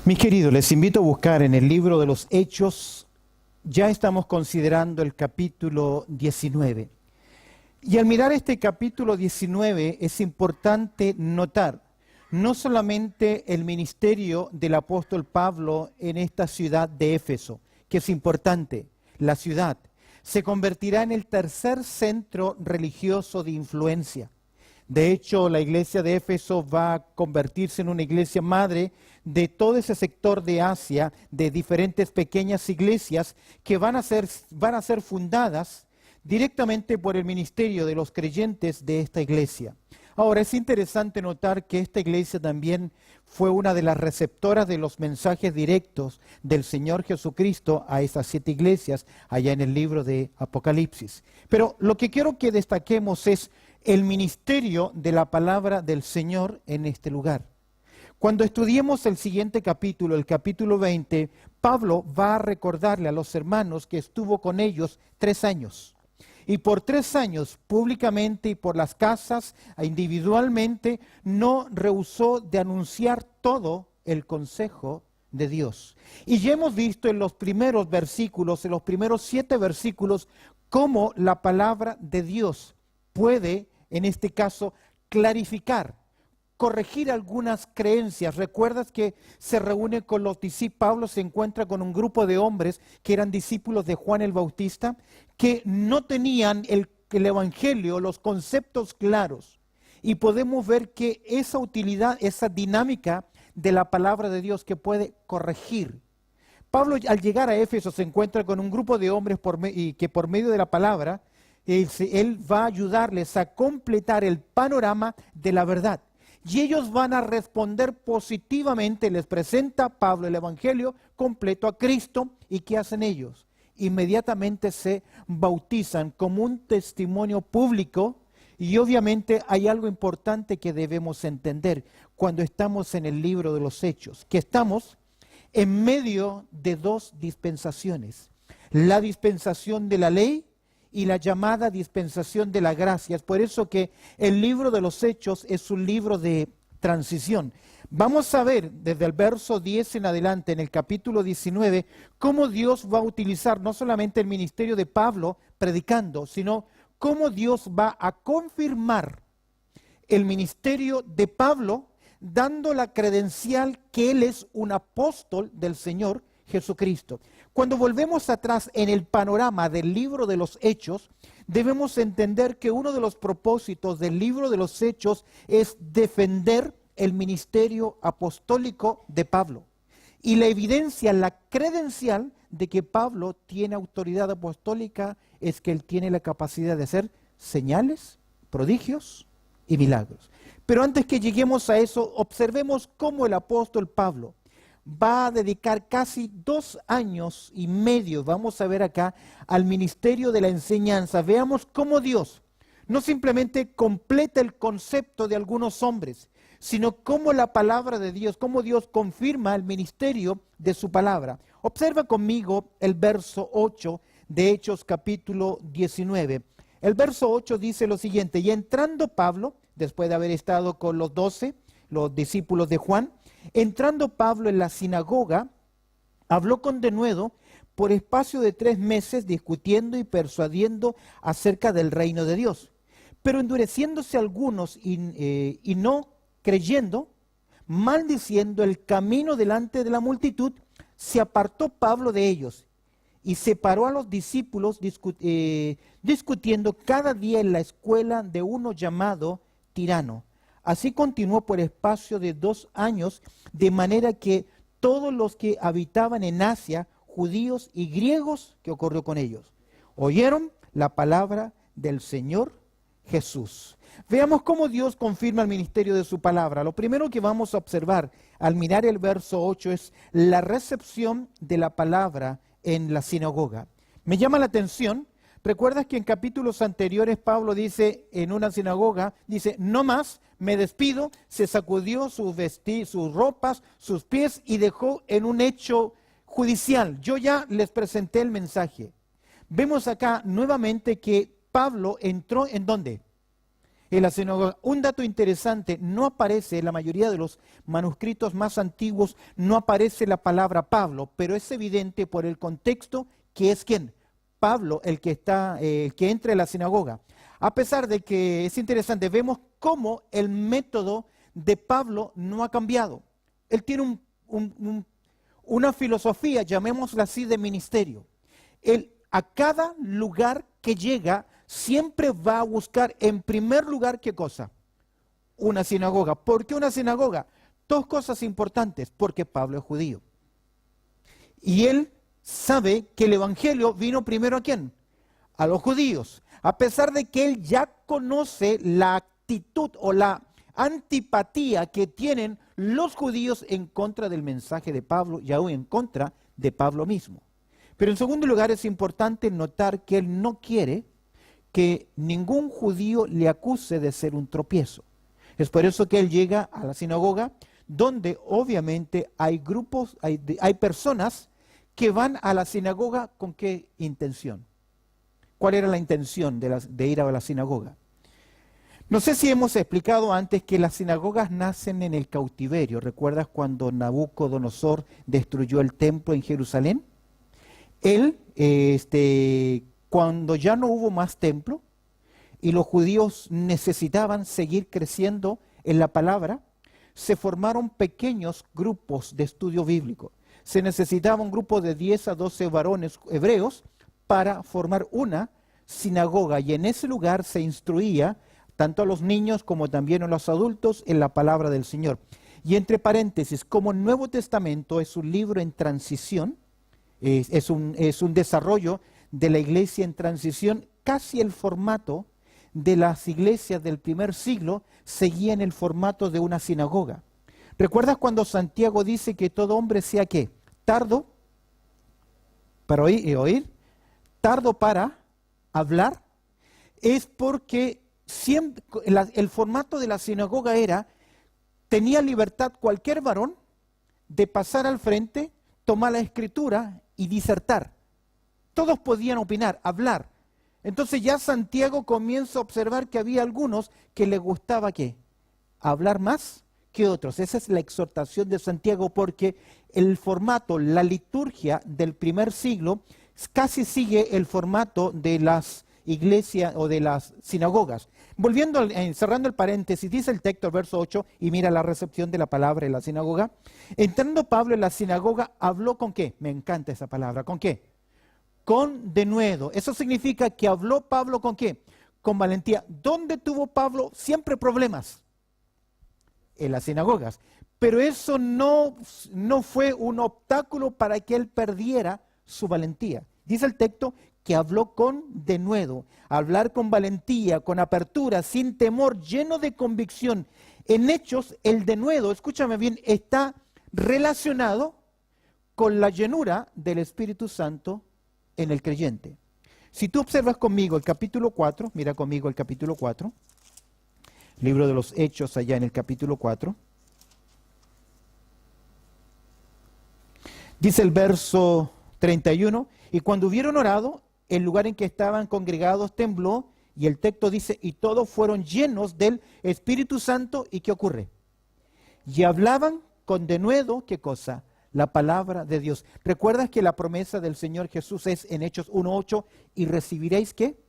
Mis queridos, les invito a buscar en el libro de los Hechos, ya estamos considerando el capítulo 19. Y al mirar este capítulo 19 es importante notar no solamente el ministerio del apóstol Pablo en esta ciudad de Éfeso, que es importante, la ciudad se convertirá en el tercer centro religioso de influencia. De hecho, la iglesia de Éfeso va a convertirse en una iglesia madre de todo ese sector de Asia, de diferentes pequeñas iglesias que van a ser fundadas directamente por el ministerio de los creyentes de esta iglesia. Ahora, es interesante notar que esta iglesia también fue una de las receptoras de los mensajes directos del Señor Jesucristo a esas 7 iglesias allá en el libro de Apocalipsis. Pero lo que quiero que destaquemos es el ministerio de la palabra del Señor en este lugar. Cuando estudiemos el siguiente capítulo, el capítulo 20, Pablo va a recordarle a los hermanos que estuvo con ellos 3 años. Y por 3 años, públicamente y por las casas, individualmente, no rehusó de anunciar todo el consejo de Dios. Y ya hemos visto en los primeros versículos, en los primeros 7 versículos, cómo la palabra de Dios puede, en este caso, clarificar, corregir algunas creencias. ¿Recuerdas que se reúne con los discípulos? Pablo se encuentra con un grupo de hombres que eran discípulos de Juan el Bautista, que no tenían el evangelio, los conceptos claros. Y podemos ver que esa utilidad, esa dinámica de la palabra de Dios que puede corregir. Pablo, al llegar a Éfeso, se encuentra con un grupo de hombres y que por medio de la palabra, él va a ayudarles a completar el panorama de la verdad. Y ellos van a responder positivamente, les presenta Pablo el Evangelio completo a Cristo. ¿Y qué hacen ellos? Inmediatamente se bautizan como un testimonio público. Y obviamente hay algo importante que debemos entender cuando estamos en el libro de los Hechos, que estamos en medio de 2 dispensaciones. La dispensación de la ley y la llamada dispensación de la gracia. Es por eso que el libro de los Hechos es un libro de transición. Vamos a ver desde el verso 10 en adelante, en el capítulo 19, cómo Dios va a utilizar no solamente el ministerio de Pablo predicando, sino cómo Dios va a confirmar el ministerio de Pablo, dando la credencial que él es un apóstol del Señor Jesucristo. Cuando volvemos atrás en el panorama del libro de los Hechos, debemos entender que uno de los propósitos del libro de los Hechos es defender el ministerio apostólico de Pablo. Y la evidencia, la credencial de que Pablo tiene autoridad apostólica es que él tiene la capacidad de hacer señales, prodigios y milagros. Pero antes que lleguemos a eso, observemos cómo el apóstol Pablo va a dedicar casi 2 años y medio, vamos a ver acá, al ministerio de la enseñanza. Veamos cómo Dios no simplemente completa el concepto de algunos hombres, sino cómo la palabra de Dios, cómo Dios confirma el ministerio de su palabra. Observa conmigo el verso 8 de Hechos capítulo 19. El verso 8 dice lo siguiente: y entrando Pablo, después de haber estado con los 12, los discípulos de Juan, entrando Pablo en la sinagoga, habló con denuedo por espacio de 3 meses, discutiendo y persuadiendo acerca del reino de Dios. Pero endureciéndose algunos y no creyendo, maldiciendo el camino delante de la multitud, se apartó Pablo de ellos y separó a los discípulos discutiendo cada día en la escuela de uno llamado Tirano. Así continuó por espacio de 2 años, de manera que todos los que habitaban en Asia, judíos y griegos, ¿qué ocurrió con ellos? Oyeron la palabra del Señor Jesús. Veamos cómo Dios confirma el ministerio de su palabra. Lo primero que vamos a observar al mirar el verso 8 es la recepción de la palabra en la sinagoga. Me llama la atención. ¿Recuerdas que en capítulos anteriores Pablo dice en una sinagoga, dice, no más, me despido, se sacudió sus ropas, sus pies y dejó en un hecho judicial? Yo ya les presenté el mensaje. Vemos acá nuevamente que Pablo entró ¿en dónde? en la sinagoga. Un dato interesante, no aparece en la mayoría de los manuscritos más antiguos, no aparece la palabra Pablo, pero es evidente por el contexto que es ¿quién? Pablo, el que entra en la sinagoga. A pesar de que es interesante, vemos cómo el método de Pablo no ha cambiado. Él tiene una filosofía, llamémosla así, de ministerio. Él a cada lugar que llega siempre va a buscar en primer lugar, ¿qué cosa? Una sinagoga. ¿Por qué una sinagoga? Dos cosas importantes, porque Pablo es judío. Y él sabe que el evangelio vino primero ¿a quién? A los judíos. A pesar de que él ya conoce la actitud o la antipatía que tienen los judíos en contra del mensaje de Pablo y aún en contra de Pablo mismo. Pero en segundo lugar es importante notar que él no quiere que ningún judío le acuse de ser un tropiezo. Es por eso que él llega a la sinagoga, donde obviamente hay grupos, hay personas que van a la sinagoga ¿con qué intención? ¿Cuál era la intención de ir a la sinagoga? No sé si hemos explicado antes que las sinagogas nacen en el cautiverio. ¿Recuerdas cuando Nabucodonosor destruyó el templo en Jerusalén? Él, cuando ya no hubo más templo y los judíos necesitaban seguir creciendo en la palabra, se formaron pequeños grupos de estudio bíblico. Se necesitaba un grupo de 10 a 12 varones hebreos para formar una sinagoga y en ese lugar se instruía tanto a los niños como también a los adultos en la palabra del Señor. Y entre paréntesis, como el Nuevo Testamento es un libro en transición, es un desarrollo de la iglesia en transición, casi el formato de las iglesias del primer siglo seguía en el formato de una sinagoga. ¿Recuerdas cuando Santiago dice que todo hombre sea ¿qué? Tardo para oír, tardo para hablar? Es porque siempre, el formato de la sinagoga tenía libertad cualquier varón de pasar al frente, tomar la escritura y disertar. Todos podían opinar, hablar. Entonces ya Santiago comienza a observar que había algunos que les gustaba ¿qué? Hablar más que otros. Esa es la exhortación de Santiago porque el formato, la liturgia del primer siglo casi sigue el formato de las iglesias o de las sinagogas. Cerrando el paréntesis, dice el texto, el verso 8, y mira la recepción de la palabra en la sinagoga. Entrando Pablo en la sinagoga, ¿habló con qué? Me encanta esa palabra. ¿Con qué? Con denuedo. Eso significa que habló Pablo ¿con qué? Con valentía. ¿Dónde tuvo Pablo siempre problemas? En las sinagogas. Pero eso no fue un obstáculo para que él perdiera su valentía. Dice el texto que habló con denuedo, hablar con valentía, con apertura, sin temor, lleno de convicción. En Hechos, el denuedo, escúchame bien, está relacionado con la llenura del Espíritu Santo en el creyente. Si tú observas conmigo el capítulo 4, mira conmigo el capítulo 4, libro de los Hechos allá en el capítulo 4, dice el verso 31, y cuando hubieron orado, el lugar en que estaban congregados tembló, y el texto dice, y todos fueron llenos del Espíritu Santo, ¿y qué ocurre? Y hablaban con denuedo, ¿qué cosa? La palabra de Dios. ¿Recuerdas que la promesa del Señor Jesús es en Hechos 1:8, y recibiréis qué?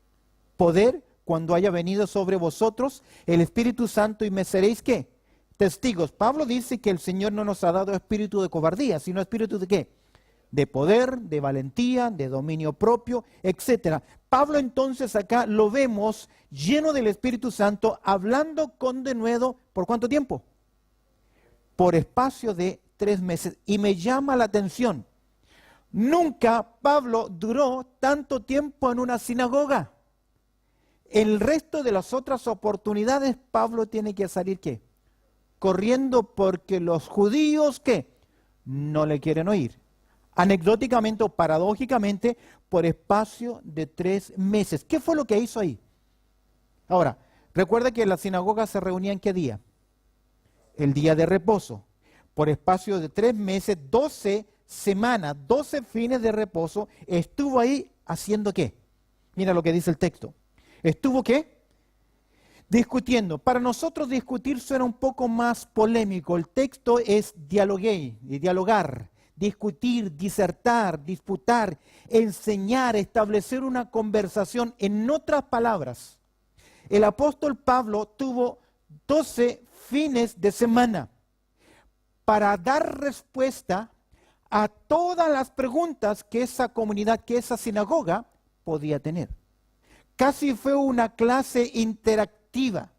Poder cuando haya venido sobre vosotros el Espíritu Santo, y me seréis ¿qué? Testigos. Pablo dice que el Señor no nos ha dado espíritu de cobardía, sino espíritu de ¿qué? De poder, de valentía, de dominio propio, etc. Pablo entonces acá lo vemos lleno del Espíritu Santo, hablando con denuedo, ¿por cuánto tiempo? Por espacio de 3 meses. Y me llama la atención, nunca Pablo duró tanto tiempo en una sinagoga. El resto de las otras oportunidades, Pablo tiene que salir ¿qué? Corriendo porque los judíos ¿qué? No le quieren oír. Anecdóticamente o paradójicamente, por espacio de 3 meses. ¿Qué fue lo que hizo ahí? Ahora, recuerda que la sinagoga se reunía ¿en qué día? El día de reposo. Por espacio de 3 meses, 12 semanas, 12 fines de reposo, estuvo ahí haciendo ¿qué? Mira lo que dice el texto. ¿Estuvo qué? Discutiendo. Para nosotros discutir suena un poco más polémico. El texto es dialogué, dialogar, discutir, disertar, disputar, enseñar, establecer una conversación. En otras palabras, el apóstol Pablo tuvo 12 fines de semana para dar respuesta a todas las preguntas que esa comunidad, que esa sinagoga podía tener. Casi fue una clase interactiva.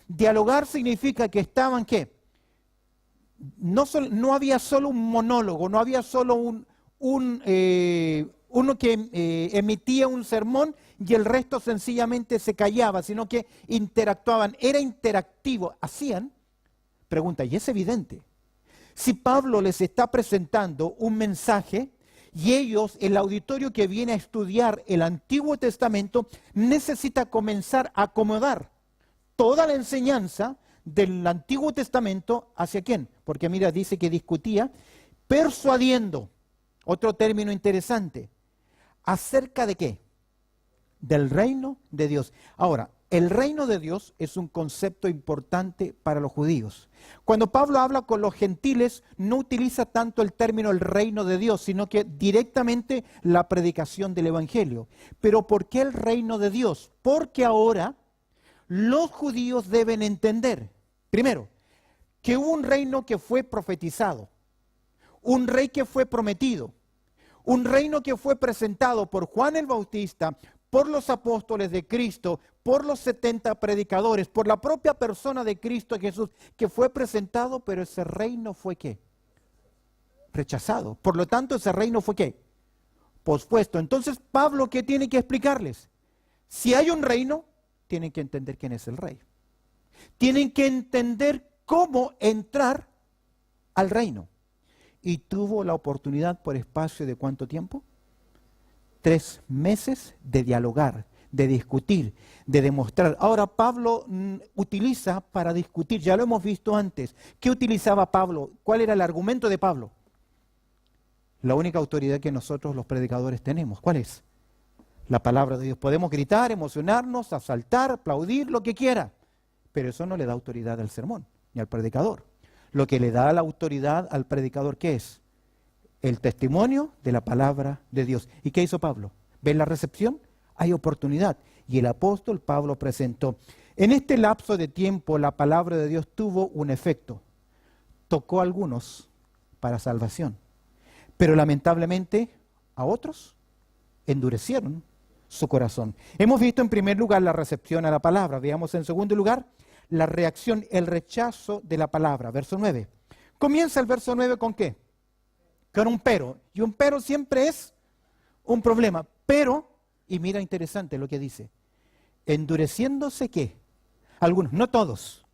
Dialogar significa que estaban, ¿qué? No había solo un monólogo, no había solo uno que emitía un sermón y el resto sencillamente se callaba, sino que interactuaban. Era interactivo. Hacían preguntas, y es evidente. Si Pablo les está presentando un mensaje y ellos, el auditorio que viene a estudiar el Antiguo Testamento, necesita comenzar a acomodar toda la enseñanza del Antiguo Testamento hacia quién. Porque mira, dice que discutía persuadiendo, otro término interesante, ¿acerca de qué? Del reino de Dios. Ahora, el reino de Dios es un concepto importante para los judíos. Cuando Pablo habla con los gentiles, no utiliza tanto el término el reino de Dios, sino que directamente la predicación del evangelio. Pero ¿por qué el reino de Dios? Porque ahora los judíos deben entender, primero, que hubo un reino que fue profetizado, un rey que fue prometido, un reino que fue presentado por Juan el Bautista, por los apóstoles de Cristo, por los 70 predicadores, por la propia persona de Cristo Jesús, que fue presentado, pero ese reino fue ¿qué? Rechazado. Por lo tanto, ese reino fue ¿qué? Pospuesto. Entonces, Pablo, ¿qué tiene que explicarles? Si hay un reino, tienen que entender quién es el rey. Tienen que entender cómo entrar al reino. Y tuvo la oportunidad por espacio de ¿cuánto tiempo? 3 meses de dialogar, de discutir, de demostrar. Ahora Pablo utiliza para discutir, ya lo hemos visto antes. ¿Qué utilizaba Pablo? ¿Cuál era el argumento de Pablo? La única autoridad que nosotros los predicadores tenemos. ¿Cuál es? La palabra de Dios. Podemos gritar, emocionarnos, asaltar, aplaudir, lo que quiera. Pero eso no le da autoridad al sermón, ni al predicador. Lo que le da la autoridad al predicador, ¿qué es? El testimonio de la palabra de Dios. ¿Y qué hizo Pablo? ¿Ven la recepción? Hay oportunidad. Y el apóstol Pablo presentó. En este lapso de tiempo la palabra de Dios tuvo un efecto. Tocó a algunos para salvación. Pero lamentablemente a otros endurecieron su corazón. Hemos visto en primer lugar la recepción a la palabra. Veamos en segundo lugar la reacción, el rechazo de la palabra. Verso 9. Comienza el verso 9 ¿con qué? Con un pero. Y un pero siempre es un problema. Pero, y mira interesante lo que dice, endureciéndose ¿qué? Algunos, no todos.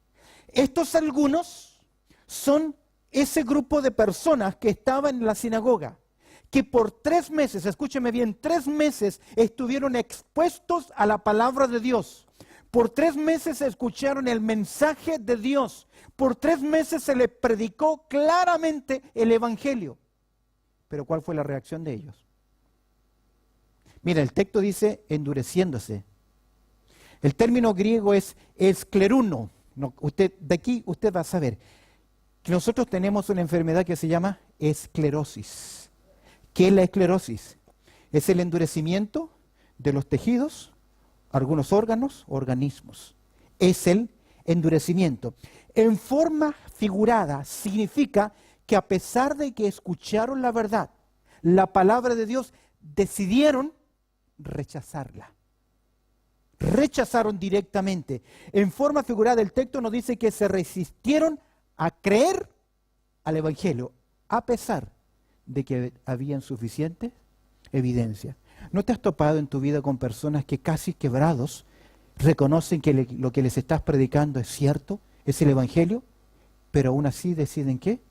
Estos algunos son ese grupo de personas que estaba en la sinagoga, que por 3 meses, escúcheme bien, 3 meses estuvieron expuestos a la palabra de Dios. Por 3 meses escucharon el mensaje de Dios. Por 3 meses se les predicó claramente el evangelio. Pero ¿cuál fue la reacción de ellos? Mira, el texto dice endureciéndose. El término griego es escleruno. No, de aquí usted va a saber que nosotros tenemos una enfermedad que se llama esclerosis. ¿Qué es la esclerosis? Es el endurecimiento de los tejidos, algunos órganos, organismos. Es el endurecimiento. En forma figurada significa que a pesar de que escucharon la verdad, la palabra de Dios, decidieron rechazarla. Rechazaron directamente. En forma figurada el texto nos dice que se resistieron a creer al evangelio, a pesar de que habían suficiente evidencia. ¿No te has topado en tu vida con personas que casi quebrados reconocen que lo que les estás predicando es cierto, es el evangelio, pero aún así deciden ¿qué?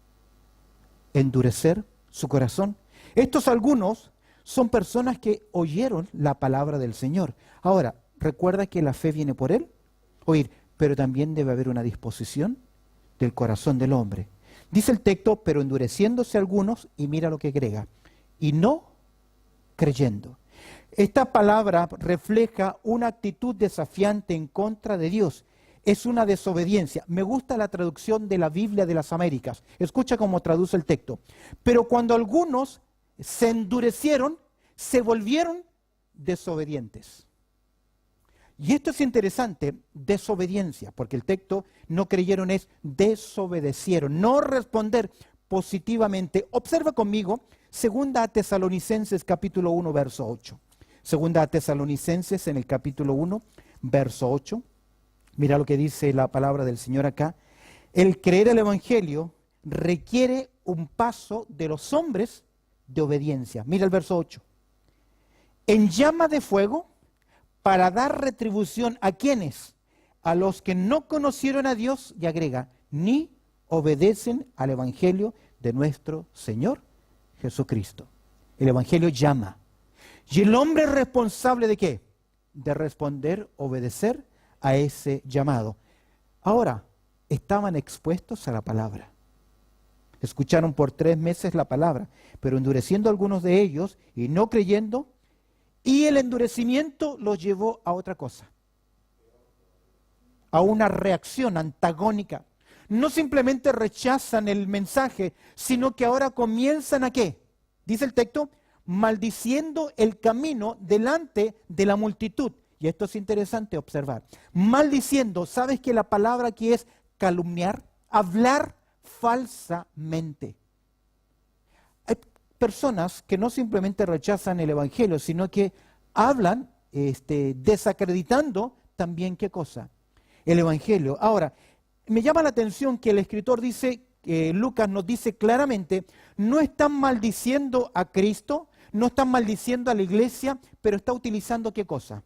Endurecer su corazón? Estos algunos son personas que oyeron la palabra del Señor. Ahora, recuerda que la fe viene por él, oír, pero también debe haber una disposición del corazón del hombre. Dice el texto, pero endureciéndose algunos, y mira lo que agrega, y no creyendo. Esta palabra refleja una actitud desafiante en contra de Dios. es una desobediencia. Me gusta la traducción de la Biblia de las Américas. Escucha cómo traduce el texto. Pero cuando algunos se endurecieron, se volvieron desobedientes. Y esto es interesante, desobediencia, porque el texto no creyeron es desobedecieron, no responder positivamente. Observa conmigo, 2 Tesalonicenses capítulo 1, verso 8. 2 Tesalonicenses en el capítulo 1, verso 8. Mira lo que dice la palabra del Señor acá. El creer el Evangelio requiere un paso de los hombres de obediencia. Mira el verso 8. En llama de fuego para dar retribución a quienes, a los que no conocieron a Dios, y agrega, ni obedecen al Evangelio de nuestro Señor Jesucristo. El Evangelio llama. Y el hombre es responsable ¿de qué? De responder, obedecer a ese llamado. Ahora, estaban expuestos a la palabra. Escucharon por 3 meses la palabra, pero endureciendo algunos de ellos y no creyendo, y el endurecimiento los llevó a otra cosa, a una reacción antagónica. No simplemente rechazan el mensaje, sino que ahora comienzan ¿a qué? Dice el texto, maldiciendo el camino delante de la multitud. Y esto es interesante observar. Maldiciendo, ¿sabes que la palabra aquí es calumniar? Hablar falsamente. Hay personas que no simplemente rechazan el Evangelio, sino que hablan desacreditando también ¿qué cosa? El Evangelio. Ahora, me llama la atención que el escritor dice, Lucas nos dice claramente, no están maldiciendo a Cristo, no están maldiciendo a la iglesia, pero está utilizando ¿qué cosa?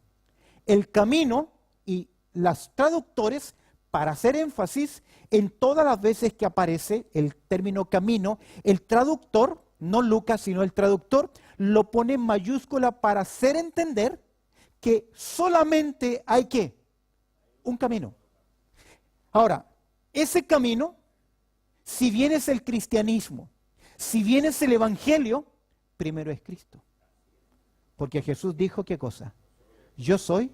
El camino y los traductores para hacer énfasis en todas las veces que aparece el término camino, el traductor, no Lucas, sino el traductor, lo pone en mayúscula para hacer entender que solamente hay ¿qué? Un camino. Ahora, ese camino, si bien es el cristianismo, si bien es el evangelio, primero es Cristo. Porque Jesús dijo ¿qué cosa? Yo soy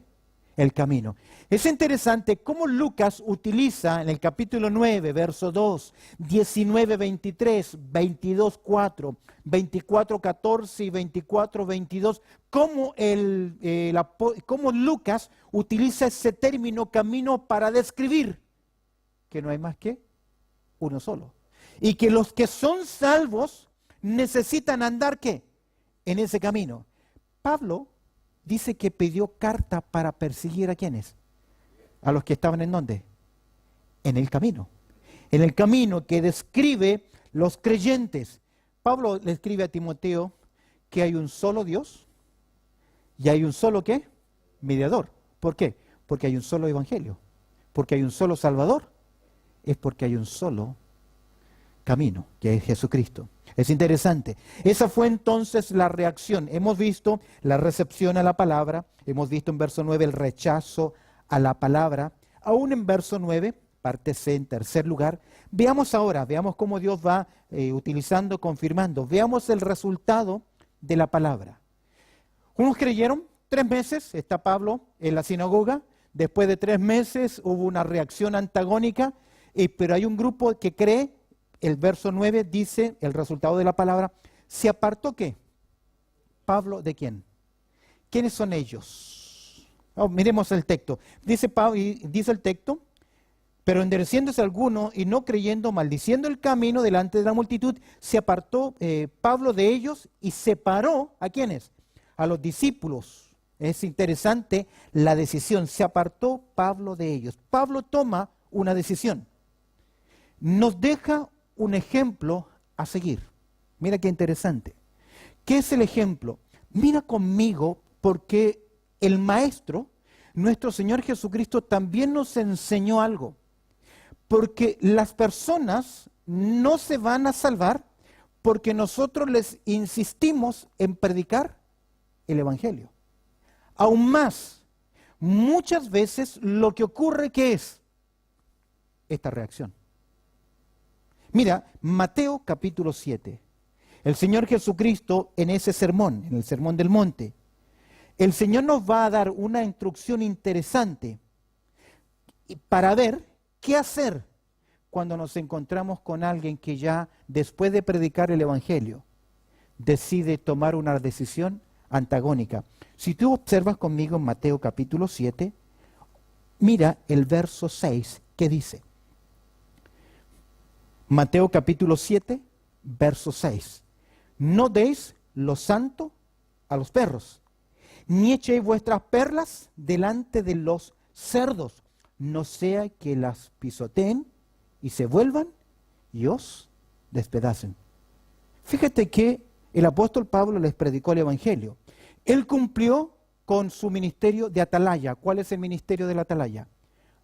el camino. Es interesante cómo Lucas utiliza en el capítulo 9, verso 2, 19, 23, 22, 4, 24, 14 y 24, 22, cómo Lucas utiliza ese término camino para describir que no hay más que uno solo. Y que los que son salvos necesitan andar ¿qué? En ese camino. Pablo dice que pidió carta para perseguir ¿a quiénes? A los que estaban ¿en dónde? En el camino. En el camino que describe los creyentes. Pablo le escribe a Timoteo que hay un solo Dios y hay un solo ¿qué? Mediador. ¿Por qué? Porque hay un solo evangelio. Porque hay un solo Salvador. Es porque hay un solo camino, que es Jesucristo. Es interesante. Esa fue entonces la reacción. Hemos visto la recepción a la palabra, hemos visto en verso 9 el rechazo a la palabra. Aún en verso 9, parte C, en tercer lugar, veamos cómo Dios va utilizando, confirmando. Veamos el resultado de la palabra. Unos creyeron, 3 meses está Pablo en la sinagoga, después de 3 meses hubo una reacción antagónica, pero hay un grupo que cree. El verso 9 dice, el resultado de la palabra, ¿se apartó qué? Pablo, ¿de quién? ¿Quiénes son ellos? Miremos el texto. Dice el texto, pero endureciéndose alguno y no creyendo, maldiciendo el camino delante de la multitud, se apartó Pablo de ellos y separó, ¿a quiénes? A los discípulos. Es interesante la decisión, se apartó Pablo de ellos. Pablo toma una decisión. Nos deja un ejemplo a seguir. Mira qué interesante. ¿Qué es el ejemplo? Mira conmigo porque el Maestro, nuestro Señor Jesucristo, también nos enseñó algo. Porque las personas no se van a salvar porque nosotros les insistimos en predicar el Evangelio. Aún más, muchas veces lo que ocurre, ¿qué es? Esta reacción. Mira, Mateo capítulo 7. El Señor Jesucristo en ese sermón, en el Sermón del Monte, el Señor nos va a dar una instrucción interesante. para ver qué hacer cuando nos encontramos con alguien que ya después de predicar el Evangelio decide tomar una decisión antagónica. Si tú observas conmigo en Mateo capítulo 7, mira el verso 6 que dice. Mateo capítulo 7, verso 6. No deis lo santo a los perros, ni echéis vuestras perlas delante de los cerdos, no sea que las pisoteen y se vuelvan y os despedacen. Fíjate que el apóstol Pablo les predicó el Evangelio. Él cumplió con su ministerio de atalaya. ¿Cuál es el ministerio de la atalaya?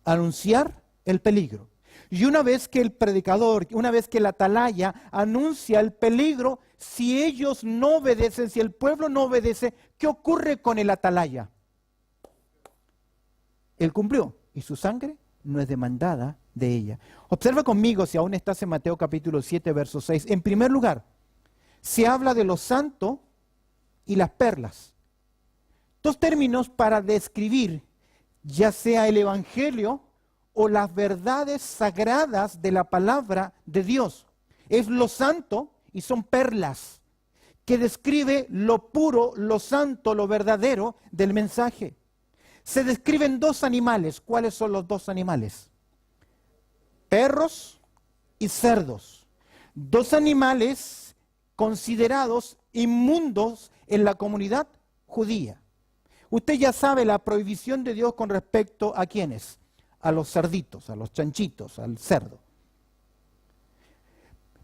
Anunciar el peligro. Y una vez que el predicador, una vez que el atalaya anuncia el peligro, si ellos no obedecen, si el pueblo no obedece, ¿qué ocurre con el atalaya? Él cumplió y su sangre no es demandada de ella. Observa conmigo, si aún estás en Mateo capítulo 7, verso 6. En primer lugar, se habla de lo santo y las perlas. Dos términos para describir ya sea el Evangelio o las verdades sagradas de la palabra de Dios. Es lo santo y son perlas, que describe lo puro, lo santo, lo verdadero del mensaje. Se describen dos animales. ¿Cuáles son los dos animales? Perros y cerdos. Dos animales considerados inmundos en la comunidad judía. Usted ya sabe la prohibición de Dios con respecto a quiénes, a los cerditos, a los chanchitos, al cerdo.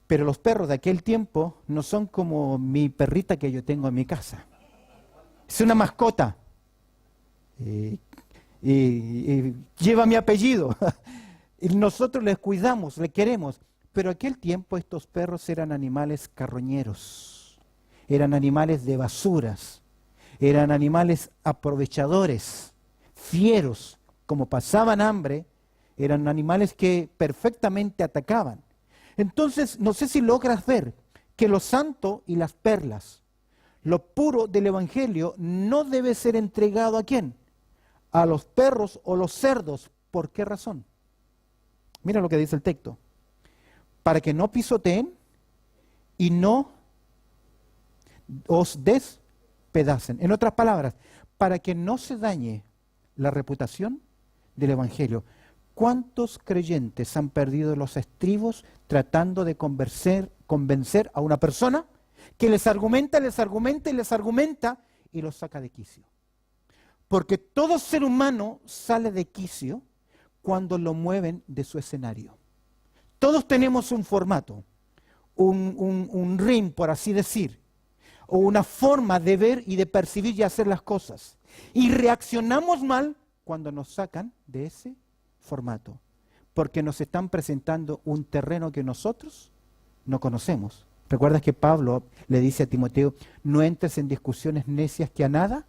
Pero los perros de aquel tiempo no son como mi perrita que yo tengo en mi casa. Es una mascota. Lleva mi apellido. Y nosotros les cuidamos, les queremos. Pero aquel tiempo estos perros eran animales carroñeros. Eran animales de basuras. Eran animales aprovechadores, fieros. Como pasaban hambre, eran animales que perfectamente atacaban. Entonces, no sé si logras ver que lo santo y las perlas, lo puro del Evangelio, no debe ser entregado ¿a quién? A los perros o los cerdos. ¿Por qué razón? Mira lo que dice el texto. Para que no pisoteen y no os despedacen. En otras palabras, para que no se dañe la reputación del Evangelio. ¿Cuántos creyentes han perdido los estribos tratando de convencer a una persona que les argumenta y los saca de quicio? Porque todo ser humano sale de quicio cuando lo mueven de su escenario. Todos tenemos un formato, un ring, por así decir, o una forma de ver y de percibir y hacer las cosas. Y reaccionamos mal cuando nos sacan de ese formato, porque nos están presentando un terreno que nosotros no conocemos. ¿Recuerdas que Pablo le dice a Timoteo, no entres en discusiones necias que a nada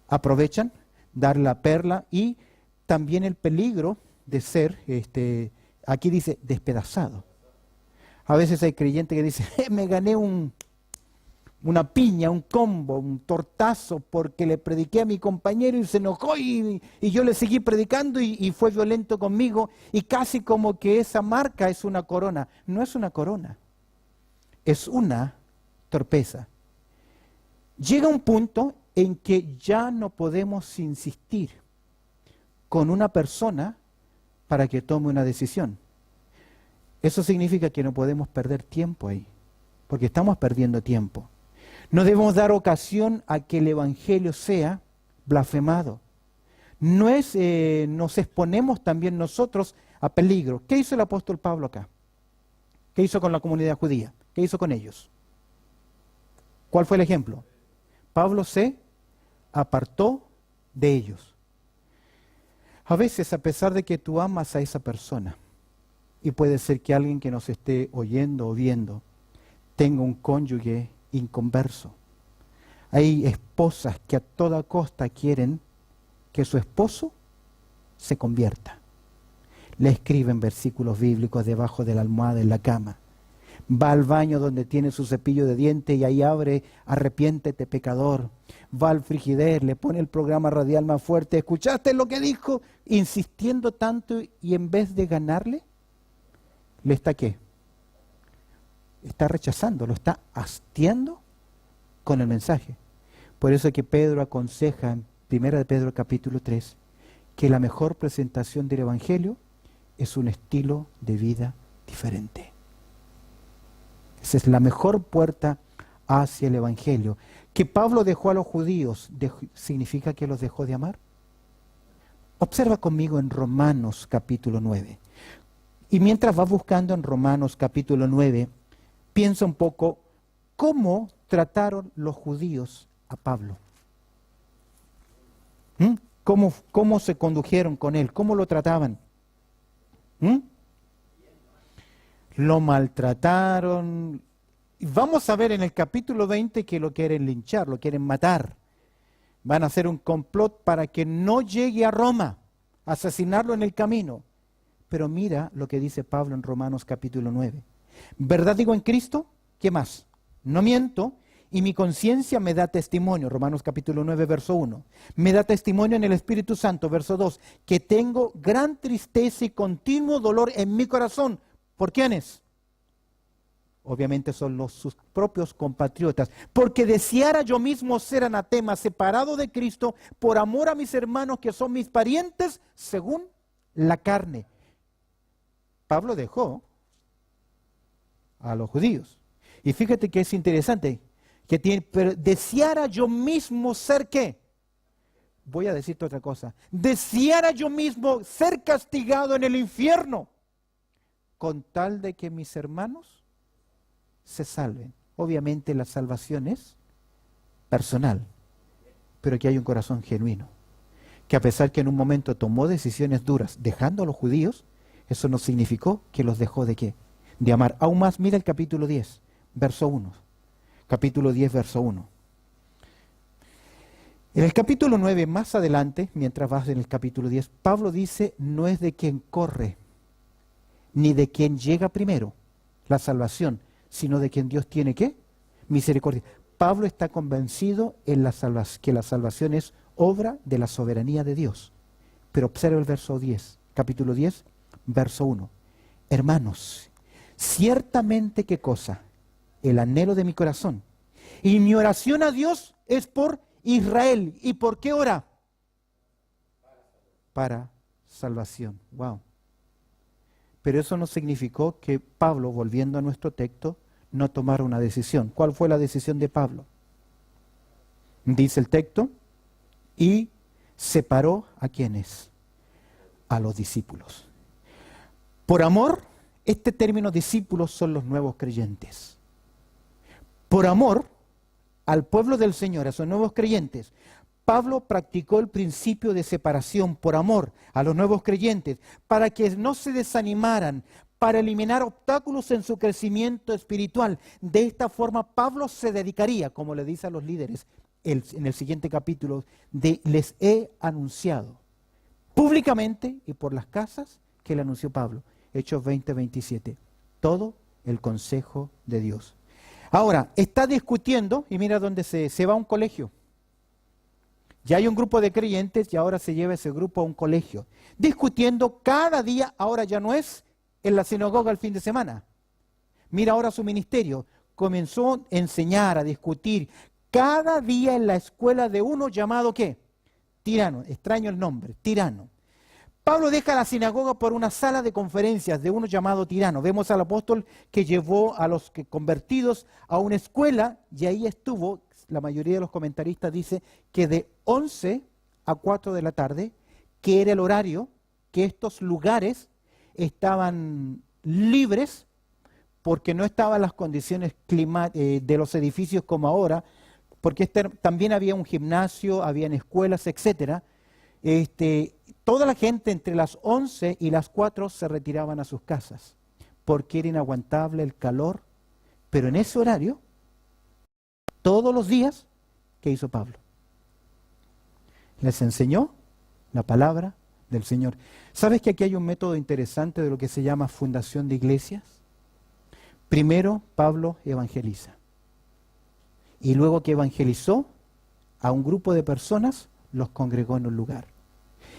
aprovechan, dar la perla, y también el peligro de ser, aquí dice, despedazado? A veces hay creyentes que dicen, me gané una piña, un combo, un tortazo, porque le prediqué a mi compañero y se enojó y yo le seguí predicando y fue violento conmigo, y casi como que esa marca es una corona. No es una corona, es una torpeza. Llega un punto en que ya no podemos insistir con una persona para que tome una decisión. Eso significa que no podemos perder tiempo ahí, porque estamos perdiendo tiempo. No debemos dar ocasión a que el Evangelio sea blasfemado. Nos exponemos también nosotros a peligro. ¿Qué hizo el apóstol Pablo acá? ¿Qué hizo con la comunidad judía? ¿Qué hizo con ellos? ¿Cuál fue el ejemplo? Pablo se apartó de ellos. A veces, a pesar de que tú amas a esa persona, y puede ser que alguien que nos esté oyendo o viendo tenga un cónyuge inconverso. Hay esposas que a toda costa quieren que su esposo se convierta. Le escriben versículos bíblicos debajo de la almohada en la cama. Va al baño donde tiene su cepillo de dientes y ahí abre, arrepiéntete pecador. Va al frigider, le pone el programa radial más fuerte. ¿Escuchaste lo que dijo? Insistiendo tanto y en vez de ganarle, ¿le está qué? Está rechazando, lo está hastiando con el mensaje. Por eso que Pedro aconseja en 1 de Pedro capítulo 3 que la mejor presentación del Evangelio es un estilo de vida diferente. Esa es la mejor puerta hacia el Evangelio. Que Pablo dejó a los judíos, ¿significa que los dejó de amar? Observa conmigo en Romanos capítulo 9. Y mientras vas buscando en Romanos capítulo 9, piensa un poco cómo trataron los judíos a Pablo. ¿Cómo se condujeron con él? ¿Cómo lo trataban? Lo maltrataron. Vamos a ver en el capítulo 20 que lo quieren linchar, lo quieren matar. Van a hacer un complot para que no llegue a Roma, asesinarlo en el camino. Pero mira lo que dice Pablo en Romanos capítulo 9. ¿Verdad digo en Cristo? ¿Qué más? No miento y mi conciencia me da testimonio. Romanos capítulo 9, verso 1. Me da testimonio en el Espíritu Santo, verso 2, que tengo gran tristeza y continuo dolor en mi corazón. ¿Por quiénes? Obviamente son sus propios compatriotas. Porque deseara yo mismo ser anatema, separado de Cristo, por amor a mis hermanos que son mis parientes, según la carne. Pablo dejó a los judíos. Y fíjate que es interesante, pero deseara yo mismo ser ¿qué? Voy a decirte otra cosa. Deseara yo mismo ser castigado en el infierno, con tal de que mis hermanos se salven. Obviamente la salvación es personal, pero que hay un corazón genuino, que a pesar que en un momento tomó decisiones duras, dejando a los judíos, eso no significó que los dejó de qué, de amar. Aún más, mira el capítulo 10, verso 1. Capítulo 10, verso 1. En el capítulo 9, más adelante, mientras vas en el capítulo 10, Pablo dice, no es de quien corre, ni de quien llega primero la salvación, sino de quien Dios tiene ¿qué? Misericordia. Pablo está convencido en que la salvación es obra de la soberanía de Dios. Pero observa el verso 10, capítulo 10, verso 1. Hermanos, ciertamente qué cosa, el anhelo de mi corazón y mi oración a Dios es por Israel. ¿Y por qué ora? Para salvación. Wow. Pero eso no significó que Pablo, volviendo a nuestro texto, no tomara una decisión. ¿Cuál fue la decisión de Pablo? Dice el texto, y separó ¿a quiénes? A los discípulos. Por amor, este término discípulos son los nuevos creyentes. Por amor al pueblo del Señor, a esos nuevos creyentes, Pablo practicó el principio de separación por amor a los nuevos creyentes, para que no se desanimaran, para eliminar obstáculos en su crecimiento espiritual. De esta forma, Pablo se dedicaría, como le dice a los líderes en el siguiente capítulo, les he anunciado públicamente y por las casas que le anunció Pablo. Hechos 20, 27. Todo el consejo de Dios. Ahora, está discutiendo, y mira dónde se va a un colegio. Ya hay un grupo de creyentes y ahora se lleva ese grupo a un colegio. Discutiendo cada día, ahora ya no es en la sinagoga el fin de semana. Mira ahora su ministerio. Comenzó a enseñar, a discutir, cada día en la escuela de uno llamado ¿qué? Tirano. Extraño el nombre, Tirano. Pablo deja la sinagoga por una sala de conferencias de uno llamado Tirano. Vemos al apóstol que llevó a los convertidos a una escuela y ahí estuvo. La mayoría de los comentaristas dice que de 11 a 4 de la tarde, que era el horario que estos lugares estaban libres porque no estaban las condiciones de los edificios como ahora, porque también había un gimnasio, habían escuelas, etcétera. Toda la gente entre las 11 y las 4 se retiraban a sus casas porque era inaguantable el calor, pero en ese horario, todos los días, ¿qué hizo Pablo? Les enseñó la palabra del Señor. ¿Sabes que aquí hay un método interesante de lo que se llama fundación de iglesias? Primero Pablo evangeliza. Y luego que evangelizó a un grupo de personas, los congregó en un lugar.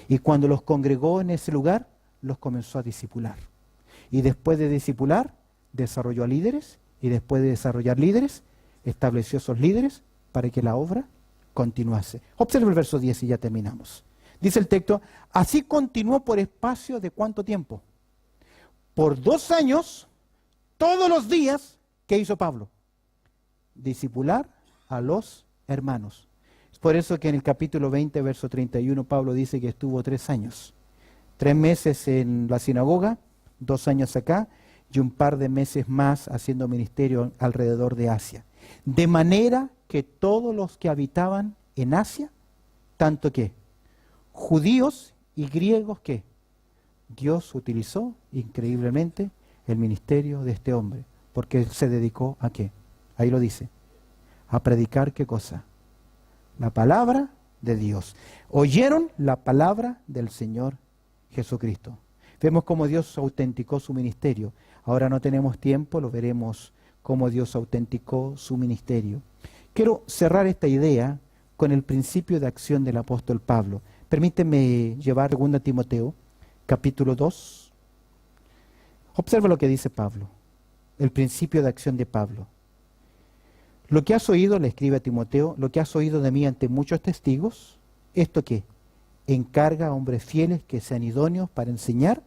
Y cuando los congregó en ese lugar, los comenzó a discipular. Y después de discipular, desarrolló a líderes. Y después de desarrollar líderes, estableció esos líderes para que la obra continuase. Observe el verso 10 y ya terminamos. Dice el texto, así continuó por espacio de ¿cuánto tiempo? Por 2 años, todos los días, ¿qué hizo Pablo? Discipular a los hermanos. Es por eso que en el capítulo 20, verso 31, Pablo dice que estuvo 3 años. 3 meses en la sinagoga, 2 años acá, y un par de meses más haciendo ministerio alrededor de Asia. De manera que todos los que habitaban en Asia, tanto que judíos y griegos que Dios utilizó increíblemente el ministerio de este hombre, porque él se dedicó a ¿qué? Ahí lo dice, a predicar ¿qué cosa? La palabra de Dios. Oyeron la palabra del Señor Jesucristo. Vemos cómo Dios autenticó su ministerio. Ahora no tenemos tiempo, lo veremos cómo Dios autenticó su ministerio. Quiero cerrar esta idea con el principio de acción del apóstol Pablo. Permíteme llevar 2 Timoteo, capítulo 2. Observa lo que dice Pablo, el principio de acción de Pablo. Lo que has oído, le escribe a Timoteo, lo que has oído de mí ante muchos testigos, ¿esto qué? Encarga a hombres fieles que sean idóneos para enseñar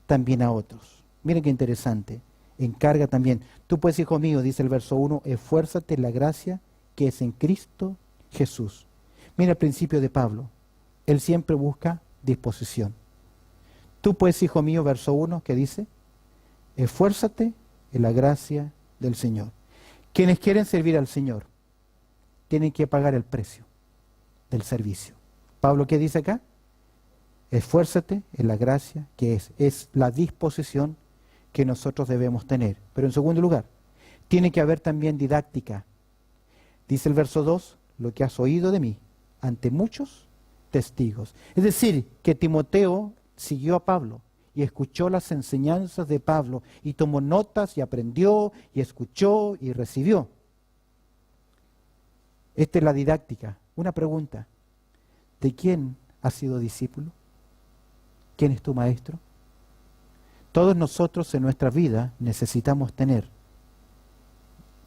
también a otros. Miren qué interesante. Encarga también. Tú pues, hijo mío, dice el verso 1, esfuérzate en la gracia que es en Cristo Jesús. Mira el principio de Pablo. Él siempre busca disposición. Tú pues, hijo mío, verso 1, ¿qué dice? Esfuérzate en la gracia del Señor. Quienes quieren servir al Señor tienen que pagar el precio del servicio. Pablo, ¿qué dice acá? Esfuérzate en la gracia que es la disposición que nosotros debemos tener. Pero en segundo lugar, tiene que haber también didáctica. Dice el verso 2, lo que has oído de mí ante muchos testigos. Es decir, que Timoteo siguió a Pablo y escuchó las enseñanzas de Pablo y tomó notas y aprendió y escuchó y recibió. Esta es la didáctica. Una pregunta, ¿de quién has sido discípulo? ¿Quién es tu maestro? Todos nosotros en nuestra vida necesitamos tener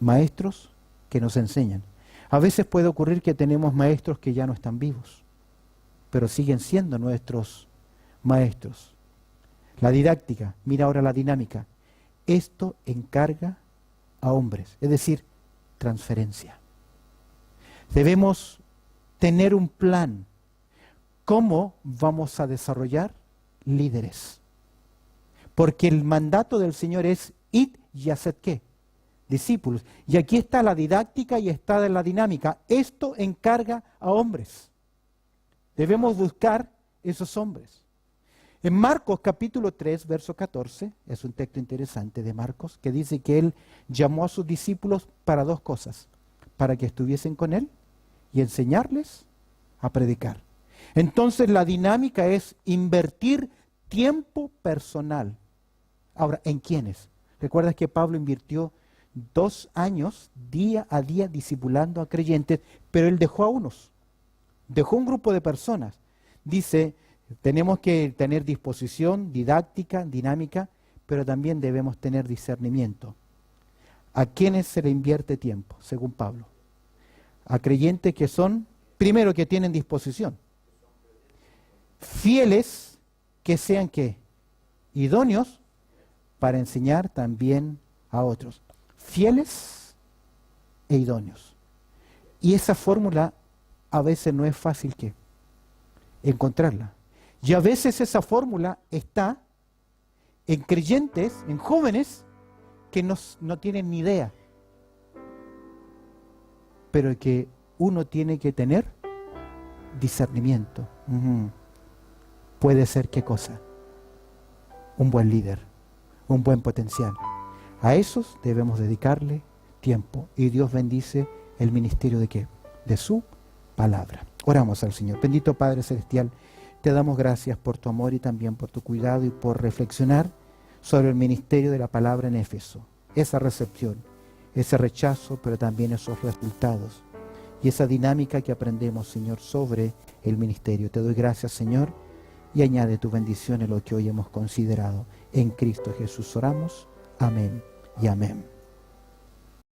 maestros que nos enseñan. A veces puede ocurrir que tenemos maestros que ya no están vivos, pero siguen siendo nuestros maestros. La didáctica, mira ahora la dinámica. Esto encarga a hombres, es decir, transferencia. Debemos tener un plan. ¿Cómo vamos a desarrollar líderes? Porque el mandato del Señor es id y haced ¿qué? Discípulos. Y aquí está la didáctica y está la dinámica. Esto encarga a hombres. Debemos buscar esos hombres. En Marcos capítulo 3, verso 14, es un texto interesante de Marcos, que dice que él llamó a sus discípulos para 2 cosas, para que estuviesen con él y enseñarles a predicar. Entonces la dinámica es invertir tiempo personal. Ahora, ¿en quiénes? ¿Recuerdas que Pablo invirtió 2 años, día a día, discipulando a creyentes, pero él dejó a unos, dejó un grupo de personas? Dice, tenemos que tener disposición, didáctica, dinámica, pero también debemos tener discernimiento. ¿A quiénes se le invierte tiempo, según Pablo? A creyentes que son, primero, que tienen disposición. Fieles, que sean, ¿qué? Idóneos para enseñar también a otros. Fieles e idóneos. Y esa fórmula a veces no es fácil que encontrarla. Y a veces esa fórmula está en creyentes, en jóvenes, que no tienen ni idea. Pero que uno tiene que tener discernimiento. Puede ser ¿qué cosa? Un buen líder, un buen potencial. A esos debemos dedicarle tiempo. Y Dios bendice el ministerio de ¿qué? De su palabra. Oramos al Señor. Bendito Padre Celestial, te damos gracias por tu amor y también por tu cuidado y por reflexionar sobre el ministerio de la palabra en Éfeso. esa recepción, ese rechazo, pero también esos resultados y esa dinámica que aprendemos, Señor, sobre el ministerio. Te doy gracias, Señor, y añade tu bendición en lo que hoy hemos considerado. En Cristo Jesús oramos. Amén y amén.